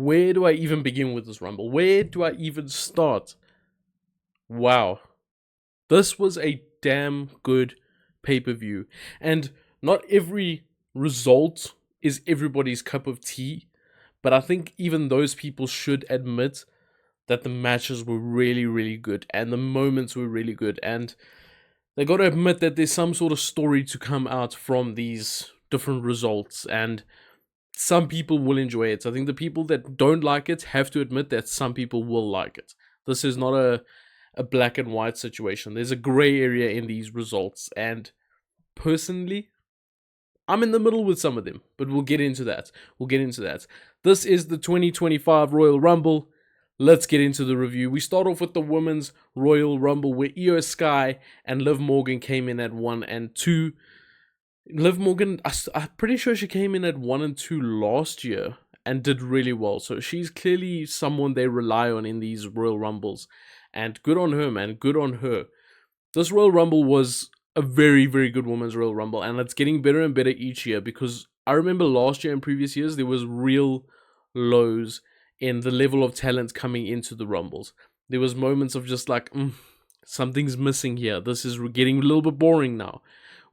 where do I even begin with this Rumble? Where do I even start? Wow. This was a damn good pay-per-view. And not every result is everybody's cup of tea. But I think even those people should admit that the matches were really, really good. And the moments were really good. And they got to admit that there's some sort of story to come out from these different results. And some people will enjoy it. I think the people that don't like it have to admit that some people will like it. This is not a black and white situation. There's a gray area in these results. And personally, I'm in the middle with some of them. But we'll get into that. This is the 2025 Royal Rumble. Let's get into the review. We start off with the Women's Royal Rumble where Io Sky and Liv Morgan came in at 1 and 2. Liv Morgan, I'm pretty sure she came in at 1 and 2 last year and did really well. So she's clearly someone they rely on in these Royal Rumbles. And good on her, man. Good on her. This Royal Rumble was a very, very good Women's Royal Rumble. And it's getting better and better each year because I remember last year and previous years, there was real lows in the level of talent coming into the Rumbles. There was moments of just like, something's missing here. This is getting a little bit boring now.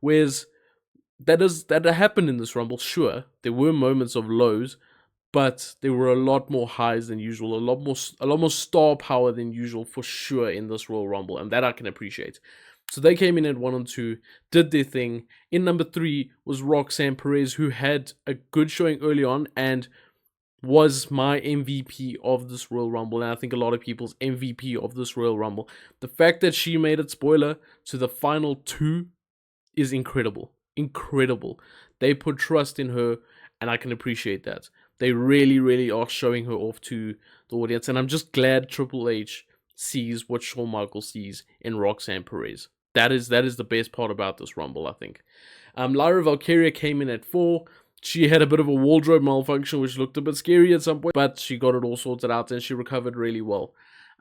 Whereas that happened in this Rumble, sure. There were moments of lows, but there were a lot more highs than usual, a lot more star power than usual for sure in this Royal Rumble, and that I can appreciate. So they came in at 1 and 2, did their thing. In number 3 was Roxanne Perez, who had a good showing early on and was my MVP of this Royal Rumble, and I think a lot of people's MVP of this Royal Rumble. The fact that she made it, spoiler, to the final 2 is incredible. Incredible. They put trust in her, and I can appreciate that. They really, really are showing her off to the audience, and I'm just glad Triple H sees what Shawn Michaels sees in Roxanne Perez. That is the best part about this Rumble, I think. Lyra Valkyria came in at 4. She had a bit of a wardrobe malfunction, which looked a bit scary at some point, but she got it all sorted out and she recovered really well.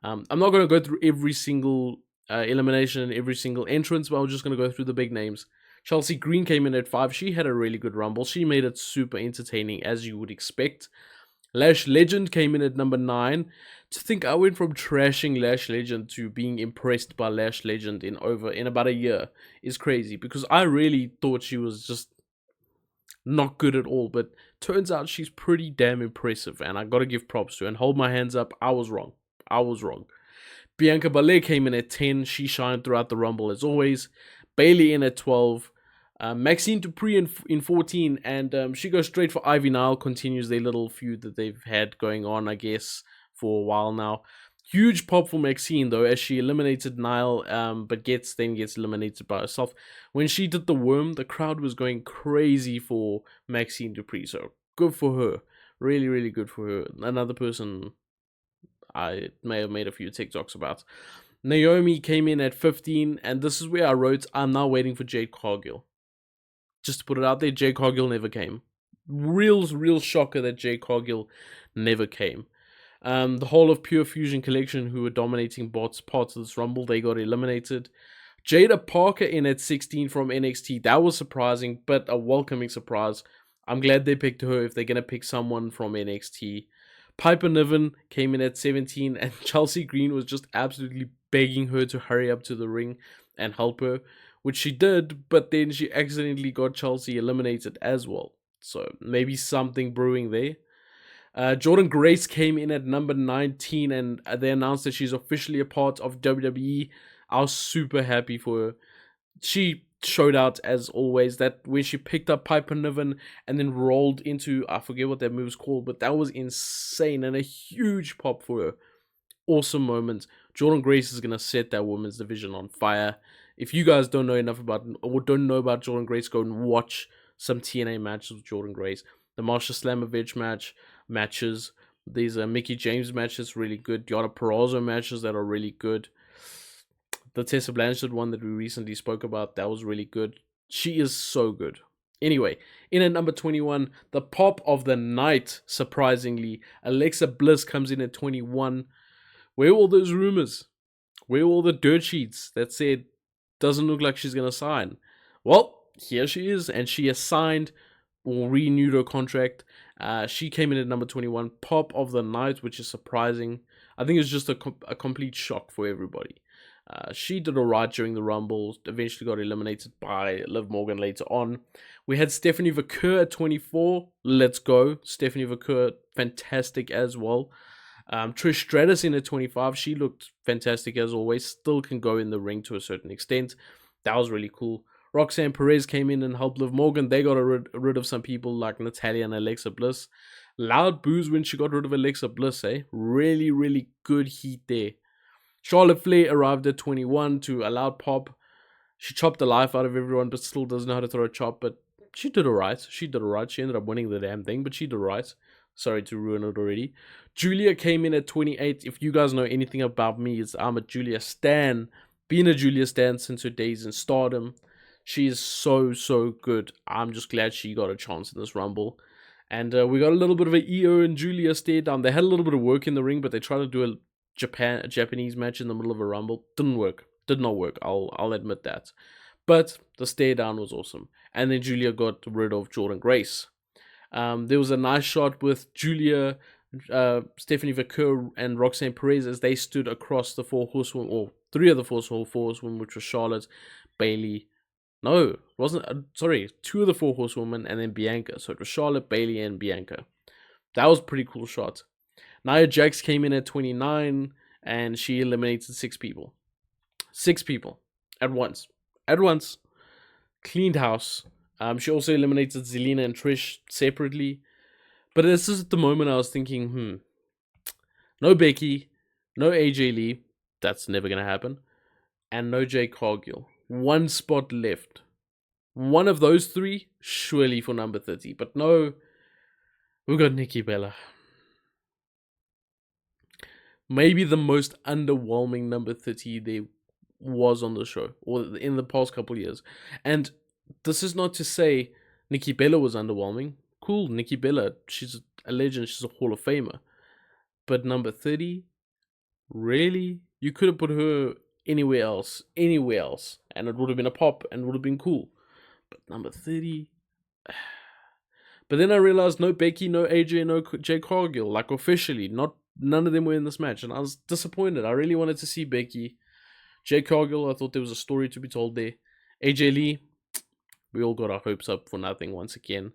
I'm not going to go through every single elimination and every single entrance, but I'm just going to go through the big names. Chelsea Green came in at 5. She had a really good Rumble. She made it super entertaining, as you would expect. Lash Legend came in at number 9. To think I went from trashing Lash Legend to being impressed by Lash Legend in about a year is crazy, because I really thought she was just not good at all, but turns out she's pretty damn impressive, and I gotta give props to her and hold my hands up. I was wrong. Bianca Belair came in at 10. She shined throughout the Rumble as always. Bayley in at 12. Maxine Dupree in 14, and she goes straight for Ivy Nile, continues their little feud that they've had going on, I guess, for a while now. Huge pop for Maxine, though, as she eliminated Nile, but gets eliminated by herself. When she did the worm, the crowd was going crazy for Maxine Dupree, so good for her. Really, really good for her. Another person I may have made a few TikToks about. Naomi came in at 15, and this is where I wrote, I'm now waiting for Jade Cargill. Just to put it out there, Jade Cargill never came. Real shocker that Jade Cargill never came. The whole of Pure Fusion Collection, who were dominating parts of this Rumble, they got eliminated. Jada Parker in at 16 from NXT. That was surprising, but a welcoming surprise. I'm glad they picked her if they're going to pick someone from NXT. Piper Niven came in at 17, and Chelsea Green was just absolutely begging her to hurry up to the ring and help her, which she did, but then she accidentally got Chelsea eliminated as well. So maybe something brewing there. Jordan Grace came in at number 19, and they announced that she's officially a part of WWE. I was super happy for her. She showed out as always, that when she picked up Piper Niven and then rolled into, I forget what that move's called, but that was insane and a huge pop for her. Awesome moment. Jordan Grace is going to set that women's division on fire. If you guys don't know enough about, or don't know about Jordan Grace, go and watch some TNA matches with Jordan Grace. The Marsha Slamovich matches. These Mickey James matches, really good. Deonna Purrazzo matches that are really good. The Tessa Blanchard one that we recently spoke about, that was really good. She is so good. Anyway, in at number 21, the pop of the night, surprisingly, Alexa Bliss comes in at 21. Where are all those rumors? Where are all the dirt sheets that said, doesn't look like she's going to sign? Well, here she is, and she has signed or renewed her contract. She came in at number 21, pop of the night, which is surprising. I think it's just a complete shock for everybody. She did alright during the Rumble, eventually got eliminated by Liv Morgan later on. We had Stephanie Vaquer at 24. Let's go. Stephanie Vaquer, fantastic as well. Trish Stratus in at 25. She looked fantastic as always. Still can go in the ring to a certain extent. That was really cool. Roxanne Perez came in and helped Liv Morgan. They got rid of some people like Natalya and Alexa Bliss. Loud boos when she got rid of Alexa Bliss, eh? Really, really good heat there. Charlotte Flair arrived at 21 to a loud pop. She chopped the life out of everyone, but still doesn't know how to throw a chop. But she did alright. She ended up winning the damn thing, but she did alright. Sorry to ruin it already. Julia came in at 28. If you guys know anything about me, I'm a Julia stan. Been a Julia stan since her days in Stardom. She is so, so good. I'm just glad she got a chance in this Rumble. And we got a little bit of an EO and Julia stare down. They had a little bit of work in the ring, but they tried to do a Japanese match in the middle of a Rumble. Didn't work. Did not work. I'll admit that. But the stare down was awesome. And then Julia got rid of Jordan Grace. There was a nice shot with Julia, Stephanie Vaquer, and Roxanne Perez as they stood across the four horsewomen, or three of the four horsewomen, which was Charlotte, Bayley. No, it wasn't. Two of the four horsewomen, and then Bianca. So it was Charlotte, Bayley, and Bianca. That was a pretty cool shot. Nia Jax came in at 29, and she eliminated 6 people. 6 people at once. Cleaned house. She also eliminated Zelina and Trish separately. But this is at the moment I was thinking, no Becky, no AJ Lee. That's never going to happen. And no Jade Cargill. 1 spot left. One of those 3, surely for number 30. But no, we've got Nikki Bella. Maybe the most underwhelming number 30 there was on the show, or in the past couple years. And this is not to say Nikki Bella was underwhelming. Cool, Nikki Bella, she's a legend, she's a Hall of Famer. But number 30, really? You could have put her anywhere else, and it would have been a pop and would have been cool. But number 30... But then I realized no Becky, no AJ, no Jade Cargill, like officially, none of them were in this match, and I was disappointed. I really wanted to see Becky. Jade Cargill, I thought there was a story to be told there. AJ Lee, we all got our hopes up for nothing once again.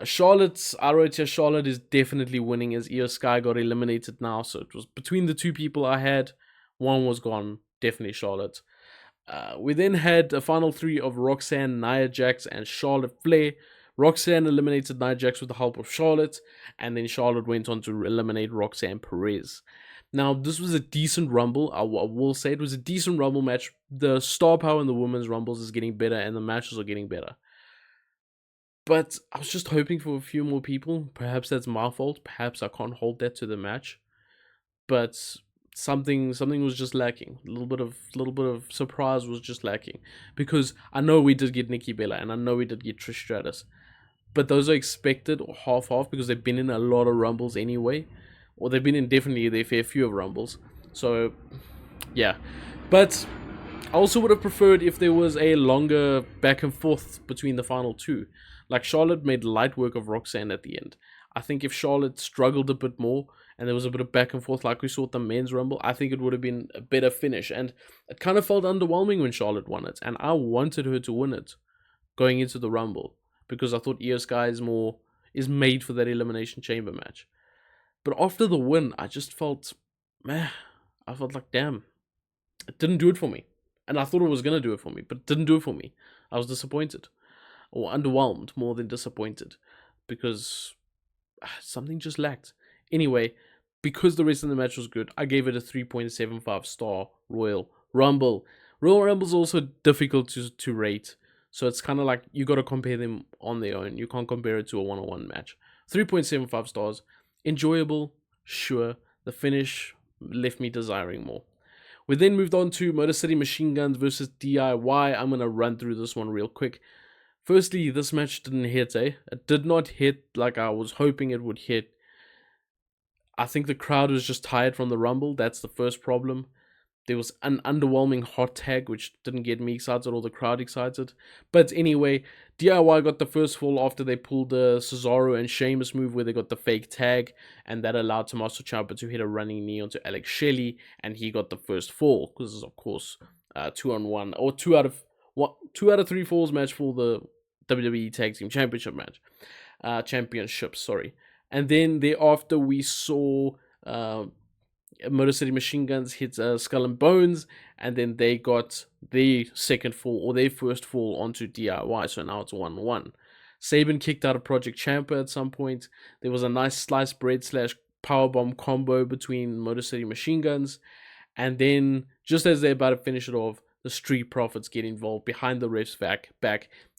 Charlotte, I wrote here, Charlotte is definitely winning as Io Sky got eliminated now, so it was between the 2 people I had, one was gone, definitely Charlotte. We then had a final 3 of Roxanne, Nia Jax, and Charlotte Flair. Roxanne eliminated Nia Jax with the help of Charlotte, and then Charlotte went on to eliminate Roxanne Perez. Now, this was a decent Rumble. I will say it was a decent Rumble match. The star power in the women's Rumbles is getting better, and the matches are getting better. But I was just hoping for a few more people. Perhaps that's my fault. Perhaps I can't hold that to the match. But something was just lacking. A little bit of surprise was just lacking. Because I know we did get Nikki Bella, and I know we did get Trish Stratus. But those are expected, or half-half, because they've been in a lot of Rumbles anyway. Or they've been in definitely their fair few of Rumbles. So, yeah. But I also would have preferred if there was a longer back and forth between the final 2. Like, Charlotte made light work of Roxanne at the end. I think if Charlotte struggled a bit more, and there was a bit of back and forth like we saw at the men's Rumble, I think it would have been a better finish. And it kind of felt underwhelming when Charlotte won it. And I wanted her to win it going into the Rumble, because I thought Io Sky is made for that Elimination Chamber match. But after the win, I just felt, I felt like, damn, it didn't do it for me. And I thought it was going to do it for me, but it didn't do it for me. I was disappointed, or underwhelmed more than disappointed, because something just lacked. Anyway, because the rest of the match was good, I gave it a 3.75 star Royal Rumble. Royal Rumble's also difficult to rate, so it's kind of like you got to compare them on their own. You can't compare it to a one-on-one match. 3.75 stars. Enjoyable, sure. The finish left me desiring more. We then moved on to Motor City Machine Guns versus DIY. I'm going to run through this one real quick. Firstly, this match didn't hit, It did not hit like I was hoping it would hit. I think the crowd was just tired from the Rumble. That's the first problem. There was an underwhelming hot tag, which didn't get me excited or the crowd excited. But anyway, DIY got the first fall after they pulled the Cesaro and Sheamus move where they got the fake tag, and that allowed Tommaso Ciampa to hit a running knee onto Alex Shelley, and he got the first fall, because this is, of course, 2-on-1, or 2 out of 3 falls match for the WWE Tag Team Championship match. Sorry. And then thereafter, we saw Motor City Machine Guns hit Skull and Bones, and then they got their second fall, or their first fall, onto DIY, so now it's 1-1. Saban kicked out a Project Champa at some point. There was a nice sliced bread / powerbomb combo between Motor City Machine Guns, and then just as they're about to finish it off, the Street Profits get involved behind the ref's back,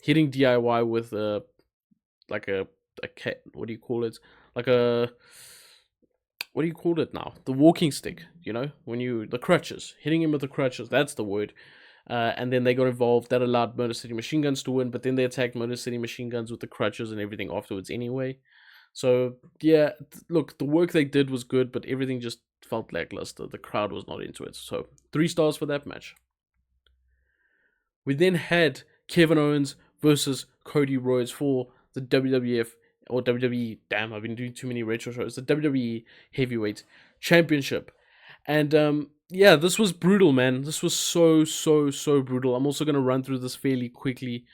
hitting DIY with what do you call it? What do you call it now? The walking stick, the crutches. Hitting him with the crutches, that's the word. And then they got involved. That allowed Motor City Machine Guns to win, but then they attacked Motor City Machine Guns with the crutches and everything afterwards anyway. So, yeah, look, the work they did was good, but everything just felt lackluster. The crowd was not into it. So, 3 stars for that match. We then had Kevin Owens versus Cody Rhodes for the WWF, or WWE, damn, I've been doing too many retro shows, the WWE Heavyweight Championship. And, yeah, this was brutal, man. This was so brutal. I'm also going to run through this fairly quickly.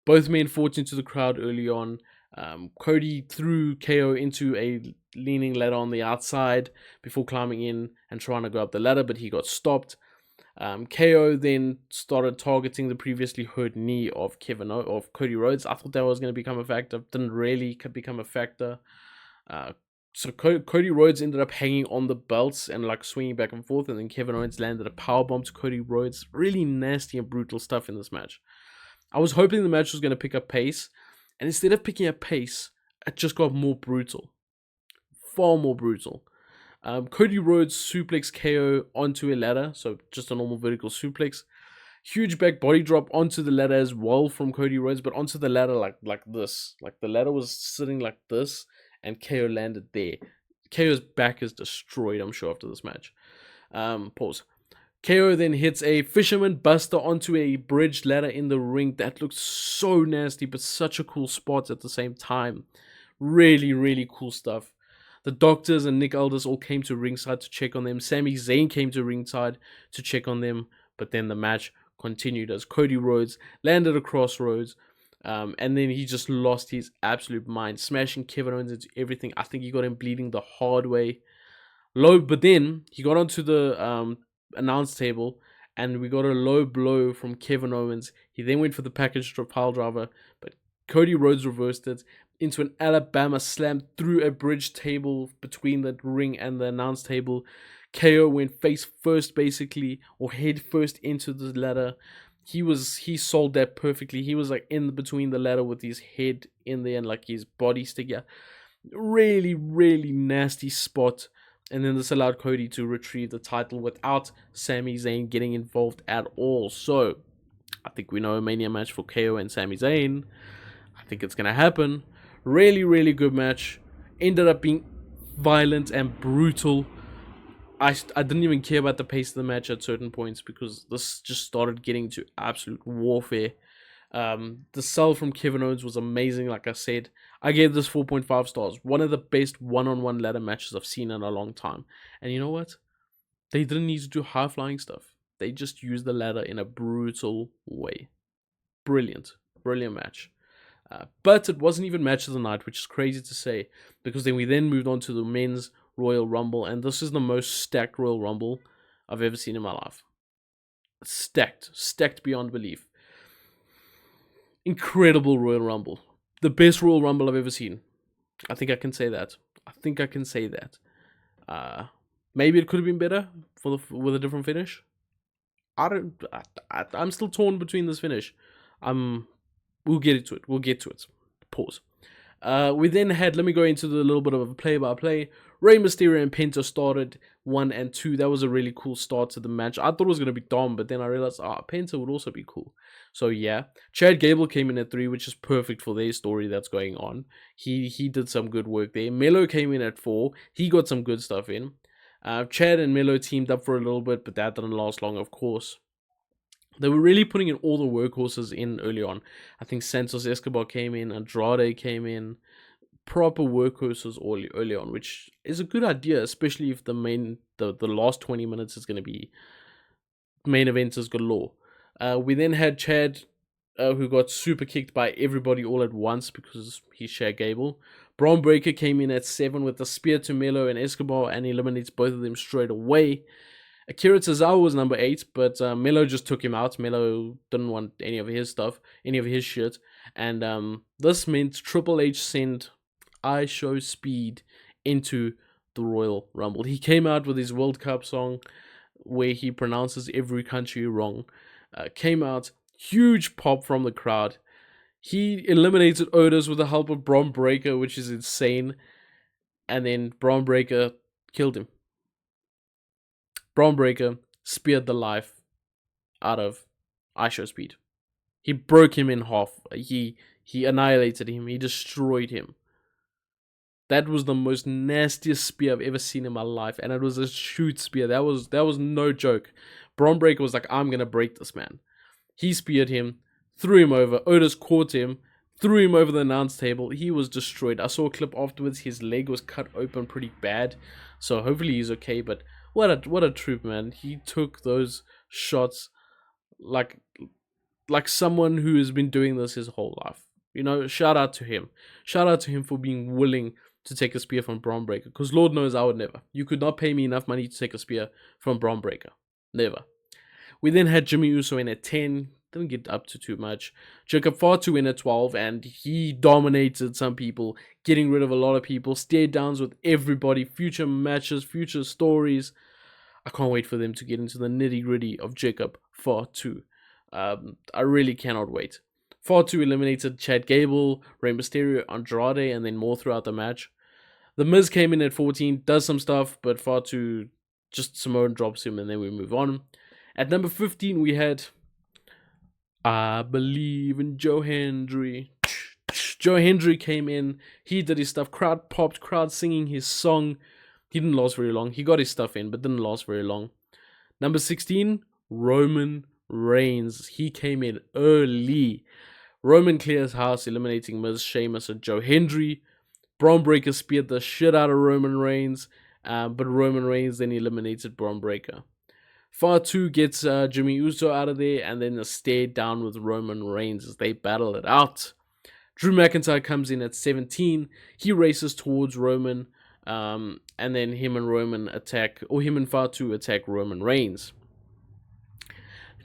Both men fought into the crowd early on. Cody threw KO into a leaning ladder on the outside before climbing in and trying to go up the ladder, but he got stopped. KO then started targeting the previously hurt knee of Cody Rhodes. I thought that was going to become a factor. Didn't really become a factor. So Cody Rhodes ended up hanging on the belts and swinging back and forth, and then Kevin Owens landed a powerbomb to Cody Rhodes. Really nasty and brutal stuff in this match. I was hoping the match was going to pick up pace, and instead of picking up pace, it just got more brutal. Far more brutal. Cody Rhodes suplexed KO onto a ladder, so just a normal vertical suplex. Huge back body drop onto the ladder as well from Cody Rhodes, but onto the ladder like this. Like the ladder was sitting like this, and KO landed there. KO's back is destroyed, I'm sure, after this match. Pause. KO then hits a Fisherman Buster onto a bridge ladder in the ring. That looked so nasty, but such a cool spot at the same time. Really cool stuff. The Doctors and Nick Aldis all came to ringside to check on them. Sami Zayn came to ringside to check on them. But then the match continued as Cody Rhodes landed a crossroads. And then he just lost his absolute mind, smashing Kevin Owens into everything. I think he got him bleeding the hard way. But then he got onto the announce table, and we got a low blow from Kevin Owens. He then went for the package pile driver, but Cody Rhodes reversed it into an Alabama slam through a bridge table between the ring and the announce table. KO went face first, basically, or head first into the ladder. He sold that perfectly. He was in between the ladder with his head in there and his body sticking out. Really nasty spot. And then this allowed Cody to retrieve the title without Sami Zayn getting involved at all. So, I think we know a Mania match for KO and Sami Zayn. I think it's going to happen. Really good match. Ended up being violent and brutal. I didn't even care about the pace of the match at certain points because this just started getting to absolute warfare. The sell from Kevin Owens was amazing, like I said. I gave this 4.5 stars. One of the best one-on-one ladder matches I've seen in a long time. And you know what? They didn't need to do high-flying stuff. They just used the ladder in a brutal way. Brilliant match. But it wasn't even match of the night, which is crazy to say, because then we moved on to the men's Royal Rumble, and this is the most stacked Royal Rumble I've ever seen in my life. Stacked beyond belief. Incredible Royal Rumble. The best Royal Rumble I've ever seen. I think I can say that. Maybe it could have been better with a different finish. I'm still torn between this finish. We'll get to it. Pause. We then had, let me go into the little bit of a play-by-play. Rey Mysterio and Penta started 1 and 2. That was a really cool start to the match. I thought it was going to be Dom, but then I realized, Penta would also be cool. So yeah, Chad Gable came in at 3, which is perfect for their story that's going on. He did some good work there. Melo came in at 4. He got some good stuff in. Chad and Melo teamed up for a little bit, but that didn't last long, of course. They were really putting in all the workhorses in early on. I think Santos Escobar came in, Andrade came in, proper workhorses early on, which is a good idea, especially if the last 20 minutes is going to be main eventers galore. We then had Chad, who got super kicked by everybody all at once because he's Shaq Gable. Braun Breaker came in at 7 with a spear to Melo and Escobar and eliminates both of them straight away. Akira Tozawa was number 8, but Melo just took him out. Melo didn't want any of his stuff, any of his shit. And this meant Triple H sent I Show Speed into the Royal Rumble. He came out with his World Cup song where he pronounces every country wrong. Came out, huge pop from the crowd. He eliminated Otis with the help of Braun Breaker, which is insane. And then Braun Breaker killed him. Braun Breaker speared the life out of I Show Speed. He broke him in half. He annihilated him. He destroyed him. That was the most nastiest spear I've ever seen in my life, and it was a shoot spear. That was no joke. Braun Breaker was like, I'm gonna break this man. He speared him, threw him over. Otis caught him, threw him over the announce table. He was destroyed. I saw a clip afterwards. His leg was cut open pretty bad, so hopefully he's okay. But what a troop, man. He took those shots like someone who has been doing this his whole life. You know, shout out to him. Shout out to him for being willing to take a spear from Braun Breaker. Because Lord knows I would never. You could not pay me enough money to take a spear from Braun Breaker. Never. We then had Jimmy Uso in at 10. Didn't get up to too much. Jacob Fatu in at 12. And he dominated some people. Getting rid of a lot of people. Stare downs with everybody. Future matches. Future stories. I can't wait for them to get into the nitty gritty of Jacob Fatu. I really cannot wait. Fatu eliminated Chad Gable, Rey Mysterio, Andrade, and then more throughout the match. The Miz came in at 14, does some stuff, but Fatu just Samoan drops him, and then we move on. At number 15, we had I Believe in Joe Hendry. Joe Hendry came in, he did his stuff, crowd popped, crowd singing his song. He didn't last very long. He got his stuff in, but didn't last very long. Number 16, Roman Reigns. He came in early. Roman clears house, eliminating Miz, Sheamus, and Joe Hendry. Braun Breaker speared the shit out of Roman Reigns, but Roman Reigns then eliminated Braun Breaker. Fatu gets Jimmy Uso out of there, and then a stare down with Roman Reigns as they battle it out. Drew McIntyre comes in at 17. He races towards Roman, and then him and Fatu attack Roman Reigns.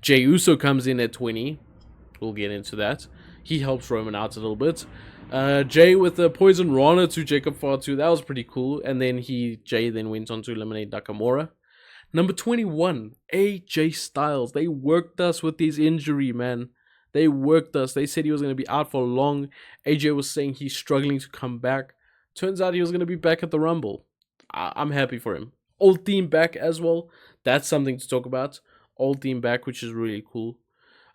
Jey Uso comes in at 20. We'll get into that. He helps Roman out a little bit. Jay with the Poison Rana to Jacob Fatu. That was pretty cool. And then Jay then went on to eliminate Nakamura. Number 21, AJ Styles. They worked us with his injury, man. They worked us. They said he was going to be out for long. AJ was saying he's struggling to come back. Turns out he was going to be back at the Rumble. I'm happy for him. Old team back as well. That's something to talk about. Old team back, which is really cool.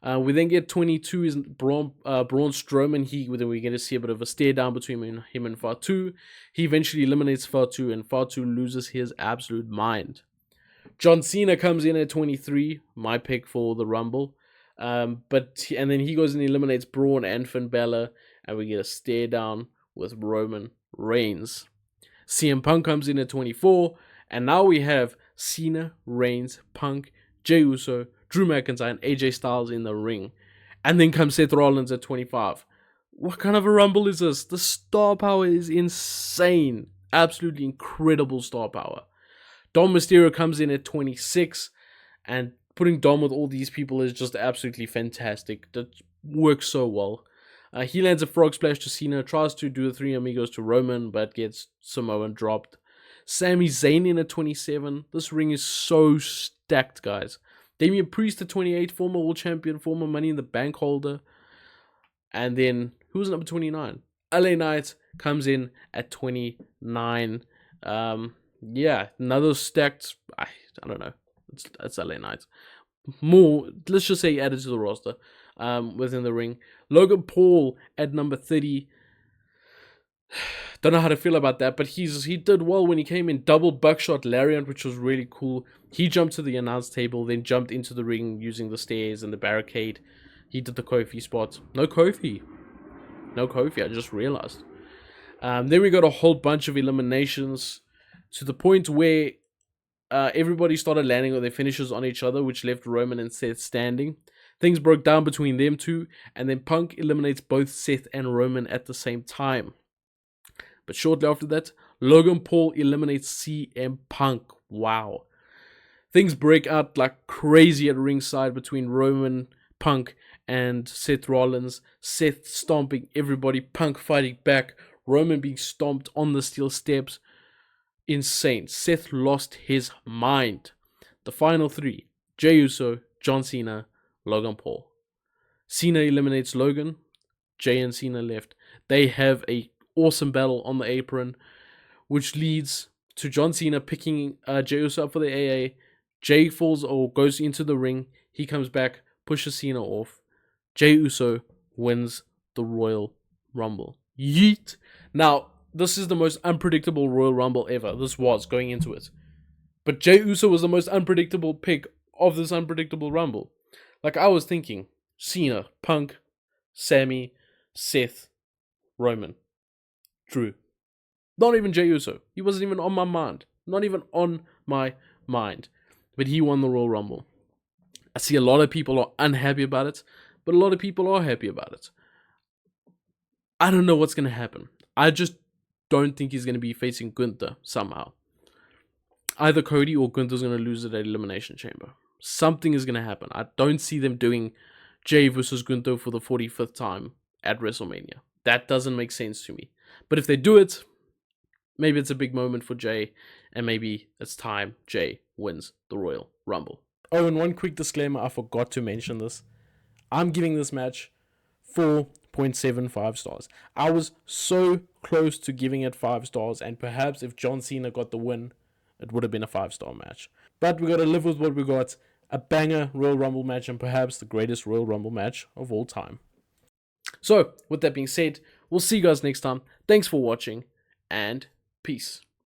We then get 22 is Braun Strowman. We're going to see a bit of a stare down between him and Fatu. He eventually eliminates Fatu, and Fatu loses his absolute mind. John Cena comes in at 23, my pick for the Rumble. And then he goes and eliminates Braun and Finn Balor, and we get a stare down with Roman Reigns. CM Punk comes in at 24, and now we have Cena, Reigns, Punk, Jey Uso, Drew McIntyre, and AJ Styles in the ring. And then comes Seth Rollins at 25. What kind of a Rumble is this? The star power is insane. Absolutely incredible star power. Dom Mysterio comes in at 26. And putting Dom with all these people is just absolutely fantastic. That works so well. He lands a frog splash to Cena. Tries to do the Three Amigos to Roman, but gets Samoan dropped. Sami Zayn in at 27. This ring is so stacked, guys. Damian Priest at 28, former world champion, former Money in the Bank holder. And then, who was number 29? LA Knight comes in at 29. Another stacked, I don't know. It's LA Knight. More, let's just say added to the roster within the ring. Logan Paul at number 30. Don't know how to feel about that, but he did well when he came in. Double buckshot lariat, which was really cool. He jumped to the announce table, then jumped into the ring using the stairs and the barricade. He did the Kofi spot. No Kofi. No Kofi, I just realized. Then we got a whole bunch of eliminations to the point where everybody started landing with their finishes on each other, which left Roman and Seth standing. Things broke down between them two, and then Punk eliminates both Seth and Roman at the same time. But shortly after that, Logan Paul eliminates CM Punk. Wow. Things break out like crazy at ringside between Roman, Punk, and Seth Rollins. Seth stomping everybody, Punk fighting back, Roman being stomped on the steel steps. Insane. Seth lost his mind. The final three: Jey Uso, John Cena, Logan Paul. Cena eliminates Logan. Jey and Cena left. They have a awesome battle on the apron, which leads to John Cena picking Jey Uso up for the AA. Jey falls or goes into the ring. He comes back, pushes Cena off. Jey Uso wins the Royal Rumble. Yeet. Now, this is the most unpredictable Royal Rumble ever. This was going into it. But Jey Uso was the most unpredictable pick of this unpredictable Rumble. Like, I was thinking, Cena, Punk, Sammy, Seth, Roman, Drew. Not even Jey Uso. He wasn't even on my mind. Not even on my mind. But he won the Royal Rumble. I see a lot of people are unhappy about it, but a lot of people are happy about it. I don't know what's going to happen. I just don't think he's going to be facing Gunther somehow. Either Cody or Gunther's going to lose at Elimination Chamber. Something is going to happen. I don't see them doing Jey versus Gunther for the 45th time at WrestleMania. That doesn't make sense to me. But if they do it, maybe it's a big moment for Jey, and maybe it's time Jey wins the Royal Rumble. Oh, and one quick disclaimer, I forgot to mention this. I'm giving this match 4.75 stars. I was so close to giving it 5 stars, and perhaps if John Cena got the win, it would have been a 5-star match. But we got to live with what we got. A banger Royal Rumble match, and perhaps the greatest Royal Rumble match of all time. So, with that being said, we'll see you guys next time. Thanks for watching, and peace.